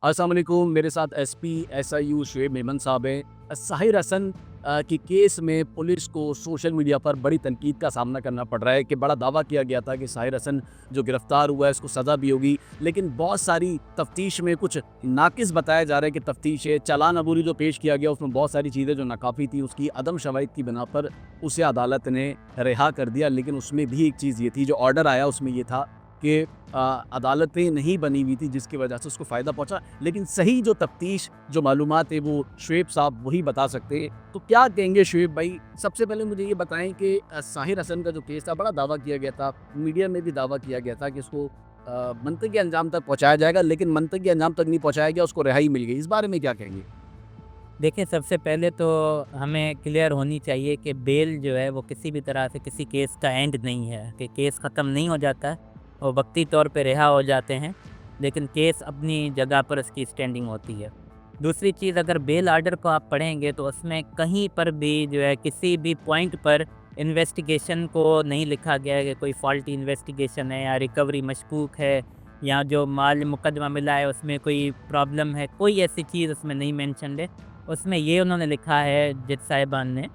अस्सलाम वालेकुम। मेरे साथ एसपी एसआईयू शुएब मेमन साहब हैं। साहिर हसन के केस में पुलिस को सोशल मीडिया पर बड़ी तनकीद का सामना करना पड़ रहा है कि बड़ा दावा किया गया था कि साहिर हसन जो गिरफ्तार हुआ है उसको सज़ा भी होगी, लेकिन बहुत सारी तफ्तीश में कुछ नाक़िस बताया जा रहा है कि तफ्तीश है। चालान अबूरी जो पेश किया गया उसमें बहुत सारी चीज़ें जो नाकाफ़ी थी, उसकी अदम शवाहिद की बिना पर उसे अदालत ने रिहा कर दिया। लेकिन उसमें भी एक चीज़ ये थी, जो ऑर्डर आया उसमें ये था कि अदालतें नहीं बनी हुई थी जिसकी वजह से उसको फ़ायदा पहुँचा। लेकिन सही जो तफ्तीश, जो मालूमात है वो शुएब साहब वही बता सकते हैं। तो क्या कहेंगे शुएब भाई? सबसे पहले मुझे ये बताएँ कि साहिर हसन का जो केस था, बड़ा दावा किया गया था, मीडिया में भी दावा किया गया था कि उसको मंतकी अंजाम तक पहुँचाया जाएगा, लेकिन मंतकी अंजाम तक नहीं पहुँचाया गया, उसको रिहाई मिल गई। इस बारे में क्या कहेंगे? देखिए, सबसे पहले तो हमें क्लियर होनी चाहिए कि बेल जो है वो किसी भी तरह से किसी केस का एंड नहीं है, कि केस ख़त्म नहीं हो जाता है और वक्ती तौर पे रिहा हो जाते हैं, लेकिन केस अपनी जगह पर उसकी स्टैंडिंग होती है। दूसरी चीज़, अगर बेल आर्डर को आप पढ़ेंगे तो उसमें कहीं पर भी जो है किसी भी पॉइंट पर इन्वेस्टिगेशन को नहीं लिखा गया है कि कोई फॉल्टी इन्वेस्टिगेशन है या रिकवरी मशकूक है या जो माल मुकदमा मिला है उसमें कोई प्रॉब्लम है, कोई ऐसी चीज़ उसमें नहीं मेंशन्ड है। उसमें ये उन्होंने लिखा है जज साहिबान ने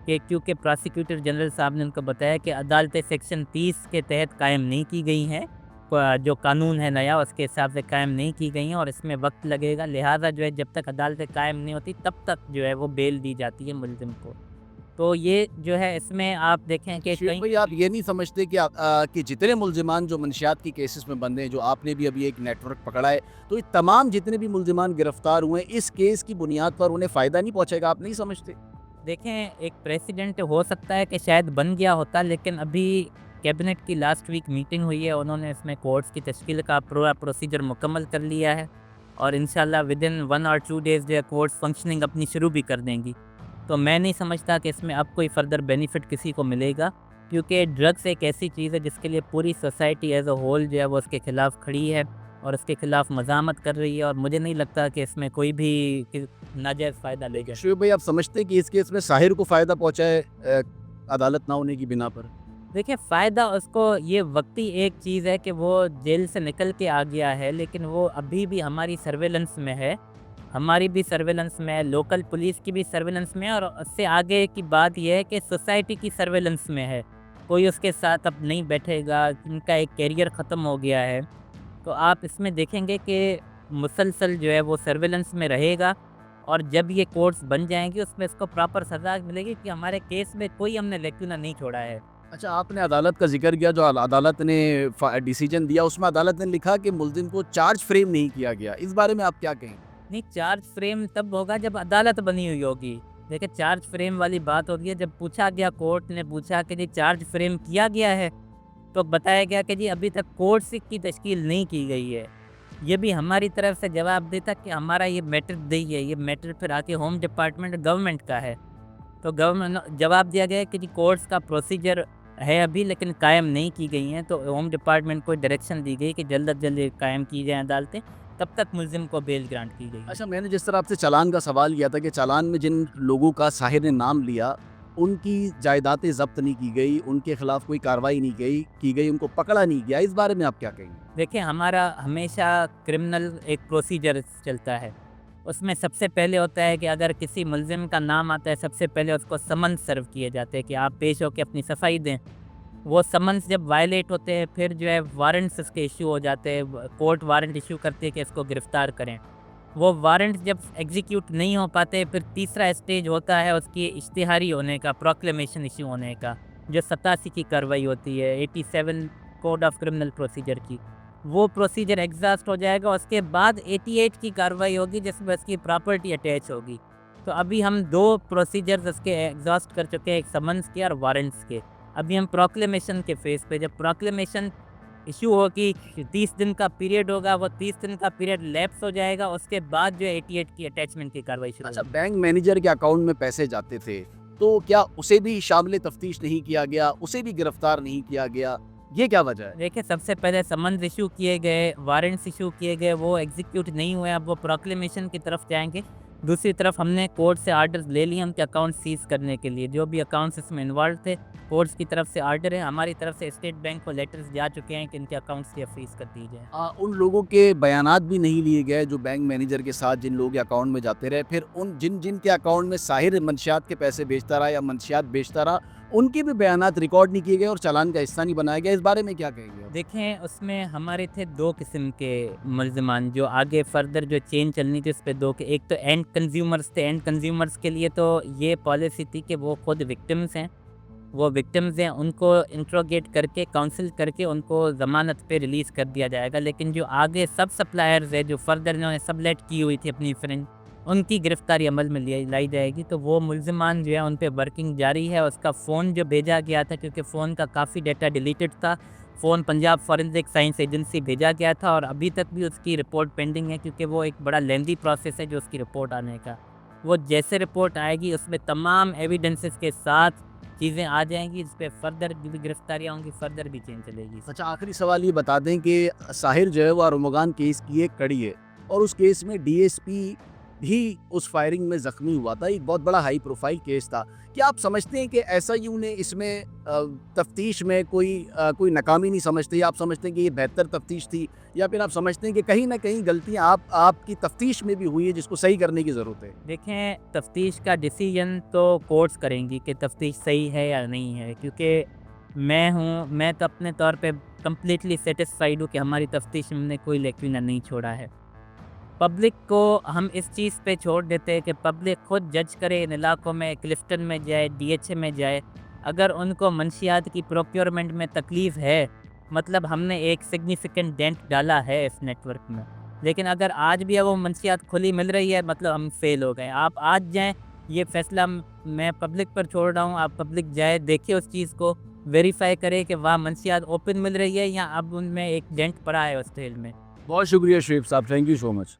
कि क्योंकि प्रोसिक्यूटर जनरल साहब ने उनको बताया कि अदालतें सेक्शन 30 के तहत कायम नहीं की गई हैं, जो कानून है नया उसके हिसाब से कायम नहीं की गई हैं और इसमें वक्त लगेगा, लिहाजा जो है जब तक अदालतें कायम नहीं होती तब तक जो है वो बेल दी जाती है मुलजिम को। तो ये जो है इसमें आप देखें कि शेख कई भाई, आप ये नहीं समझते कि कि जितने मुल्ज़िमान जो मंशियात की केसेस में बंदे हैं, जो आपने भी अभी एक नेटवर्क पकड़ा है, तो ये तमाम जितने भी मुल्ज़िमान गिरफ्तार हुए हैं, इस केस की बुनियाद पर उन्हें फ़ायदा नहीं पहुँचेगा, आप नहीं समझते? देखें, एक प्रेसिडेंट हो सकता है कि शायद बन गया होता, लेकिन अभी कैबिनेट की लास्ट वीक मीटिंग हुई है, उन्होंने इसमें कोर्ट्स की तश्कील का पूरा प्रोसीजर मुकम्मल कर लिया है और इंशाल्लाह विदिन 1 और 2 डेज़ जो है कोर्ट्स फंक्शनिंग अपनी शुरू भी कर देंगी। तो मैं नहीं समझता कि इसमें अब कोई फ़र्दर बेनिफिट किसी को मिलेगा, क्योंकि ड्रग्स एक ऐसी चीज़ है जिसके लिए पूरी सोसाइटी एज़ अ होल जो है वो उसके खिलाफ़ खड़ी है और उसके खिलाफ़ मज़ामत कर रही है और मुझे नहीं लगता कि इसमें कोई भी नाजायज़ फ़ायदा लेगा। शुएब भाई, आप समझते हैं कि इस केस में साहिर को फ़ायदा पहुँचा है अदालत ना होने की बिना पर? देखिए, फ़ायदा उसको ये वक़्ती एक चीज़ है कि वो जेल से निकल के आ गया है, लेकिन वो अभी भी हमारी सर्विलेंस में है। हमारी भी सर्विलेंस में है, लोकल पुलिस की भी सर्विलेंस में है और उससे आगे की बात ये है कि सोसाइटी की सर्विलेंस में है। कोई उसके साथ अब नहीं बैठेगा, उनका एक करियर ख़त्म हो गया है। तो आप इसमें देखेंगे कि मुसलसल जो है वो सर्विलेंस में रहेगा और जब ये कोर्ट्स बन जाएँगी उसमें इसको प्रॉपर सज़ा मिलेगी कि हमारे केस में कोई हमने लैक्यूना नहीं छोड़ा है। अच्छा, आपने अदालत का ज़िक्र किया, जो अदालत ने डिसीजन दिया, उसमें अदालत ने लिखा कि मुल्ज़िम को चार्ज फ्रेम नहीं किया गया। इस बारे में आप क्या कहेंगे? नहीं, चार्ज फ्रेम तब होगा जब अदालत बनी हुई होगी। देखिए, चार्ज फ्रेम वाली बात होती है जब पूछा गया, कोर्ट ने पूछा कि जी चार्ज फ्रेम किया गया है? तो बताया गया कि जी अभी तक कोर्ट से की तश्कील नहीं की गई है। ये भी हमारी तरफ से जवाब देता कि हमारा ये मैटर नहीं है, ये मैटर फिर आके होम डिपार्टमेंट गवर्नमेंट का है। तो गवर्नमेंट जवाब दिया गया है कि जी कोर्ट्स का प्रोसीजर है अभी, लेकिन कायम नहीं की गई हैं, तो होम डिपार्टमेंट को डायरेक्शन दी गई कि जल्द अज जल्द ये कायम की जाएँ अदालतें, तब तक मुल्ज़िम को बेल ग्रांट की गई है। अच्छा, मैंने जिस तरह आपसे चालान का सवाल किया था कि चालान में जिन लोगों का साहिर ने नाम लिया, उनकी जायदादें ज़ब्त नहीं की गई, उनके खिलाफ कोई कार्रवाई नहीं की गई, उनको पकड़ा नहीं गया। इस बारे में आप क्या कहेंगे? देखिए, हमारा हमेशा क्रिमिनल एक प्रोसीजर चलता है। उसमें सबसे पहले होता है कि अगर किसी मुल्ज़िम का नाम आता है, सबसे पहले उसको समन्स सर्व किए जाते हैं कि आप पेश होके अपनी सफाई दें। वो समन्स जब वायलेट होते हैं, फिर जो है वारंट्स इसके इश्यू हो जाते हैं, कोर्ट वारंट इश्यू करती है कि इसको गिरफ़्तार करें। वो वारंट जब एग्ज़ीक्यूट नहीं हो पाते, फिर तीसरा स्टेज होता है उसकी इश्तिहारी होने का, प्रोक्लेमेशन इश्यू होने का, जो 87 की कार्रवाई होती है, 87 कोड ऑफ क्रिमिनल प्रोसीजर की। वो प्रोसीजर एग्ज़ॉस्ट हो जाएगा, उसके बाद 88 की कार्रवाई होगी जिसमें उसकी प्रॉपर्टी अटैच होगी। तो अभी हम 2 प्रोसीजर्स उसके एग्ज़ॉस्ट कर चुके हैं, एक समन्स के और वारंट्स के। अभी हम प्रोक्लेमेशन के फ़ेज़ पे, जब प्रोक्लेमेशन इश्यू होगी, 30 दिन का पीरियड होगा, वो 30 दिन का पीरियड लैप्स हो जाएगा, उसके बाद जो है 88 की अटैचमेंट की कार्रवाई शुरू अच्छा, होगी। बैंक मैनेजर के अकाउंट में पैसे जाते थे, तो क्या उसे भी शामिल तफ्तीश नहीं किया गया, उसे भी गिरफ्तार नहीं किया गया? ये क्या वजह है? देखिए, सबसे पहले समन्स इश्यू किए गए, वारंट्स इश्यू किए गए, वो एग्ज़ीक्यूट नहीं हुए, अब वो प्रोक्लेमेशन की तरफ जाएँगे। दूसरी तरफ हमने कोर्ट से आर्डर्स ले लिए उनके अकाउंट सीज करने के लिए। जो भी अकाउंट्स इसमें इन्वॉल्व थे, कोर्ट्स की तरफ से आर्डर है, हमारी तरफ से स्टेट बैंक को लेटर्स जा चुके हैं कि इनके अकाउंट्स ये फ्रीज कर दी जाए। उन लोगों के बयानात भी नहीं लिए गए जो बैंक मैनेजर के साथ जिन लोगों के अकाउंट में जाते रहे, फिर उन जिन के अकाउंट में साहिर मंशियात के पैसे बेचता रहा या मंशियात बेचता रहा, उनके भी बयानात रिकॉर्ड नहीं किए गए और चालान का हिस्सा नहीं बनाया गया। इस बारे में क्या कहेंगे आप? देखें, उसमें हमारे थे 2 किस्म के मुल्ज़िमान जो आगे फर्दर जो चेन चलनी थी उस पे 2 के, एक तो एंड कंज्यूमर्स थे। एंड कंज्यूमर्स के लिए तो ये पॉलिसी थी कि वो खुद विक्टिम्स हैं, उनको इंट्रोगेट करके काउंसिल करके उनको ज़मानत पे रिलीज़ कर दिया जाएगा। लेकिन जो आगे सब सप्लायर्स है जो फर्दर इन्होंने सबलेट की हुई थी अपनी फ्रेंड, उनकी गिरफ्तारी अमल में लाई जाएगी। तो वो मुल्ज़िमान जो है उन पे वर्किंग जारी है। उसका फ़ोन जो भेजा गया था, क्योंकि फ़ोन का काफ़ी डेटा डिलीटेड था, phone Punjab forensic science agency भेजा गया था और अभी तक भी उसकी रिपोर्ट पेंडिंग है, क्योंकि वो एक बड़ा लेंदी प्रोसेस है जो उसकी रिपोर्ट आने का। वो जैसे रिपोर्ट आएगी उसमें तमाम एविडेंसेस के साथ चीज़ें आ जाएंगी, इस पर फर्दर भी गिरफ्तारियाँ होंगी, फर्दर भी चेन चलेगी। अच्छा, आखिरी सवाल ये बता दें कि साहिर जो है वो अरमुगान केस की एक कड़ी है और उस केस में डीएसपी भी उस फायरिंग में ज़ख्मी हुआ था। एक बहुत बड़ा हाई प्रोफाइल केस था। क्या आप समझते हैं कि एसआईयू ने इसमें तफ्तीश में कोई नाकामी नहीं समझते, या आप समझते हैं कि ये बेहतर तफ्तीश थी, या फिर आप समझते हैं कि कहीं ना कहीं गलतियां आपकी तफ्तीश में भी हुई है जिसको सही करने की ज़रूरत है? देखें, तफ्तीश का डिसीजन तो कोर्ट्स करेंगी कि तफ्तीश सही है या नहीं है, क्योंकि मैं तो अपने तौर पे कम्प्लीटली सेटिस्फाइड हूँ कि हमारी तफ्तीश में हमने कोई लेकिन नहीं छोड़ा है। पब्लिक को हम इस चीज़ पे छोड़ देते हैं कि पब्लिक खुद जज करे, इन इलाकों में क्लिफ्टन में जाए, डीएचए में जाए। अगर उनको मंशियात की प्रोक्योरमेंट में तकलीफ़ है, मतलब हमने एक सिग्निफिकेंट डेंट डाला है इस नेटवर्क में, लेकिन अगर आज भी वो मंशियात खुली मिल रही है, मतलब हम फेल हो गए। आप आज जाएँ, ये फ़ैसला मैं पब्लिक पर छोड़ रहा हूँ, आप पब्लिक जाए, देखिए उस चीज़ को, वेरीफ़ाई करें कि वहाँ मंशियात ओपन मिल रही है या अब उनमें एक डेंट पड़ा है उस तेल में। बहुत शुक्रिया शरीफ साहब, थैंक यू सो मच।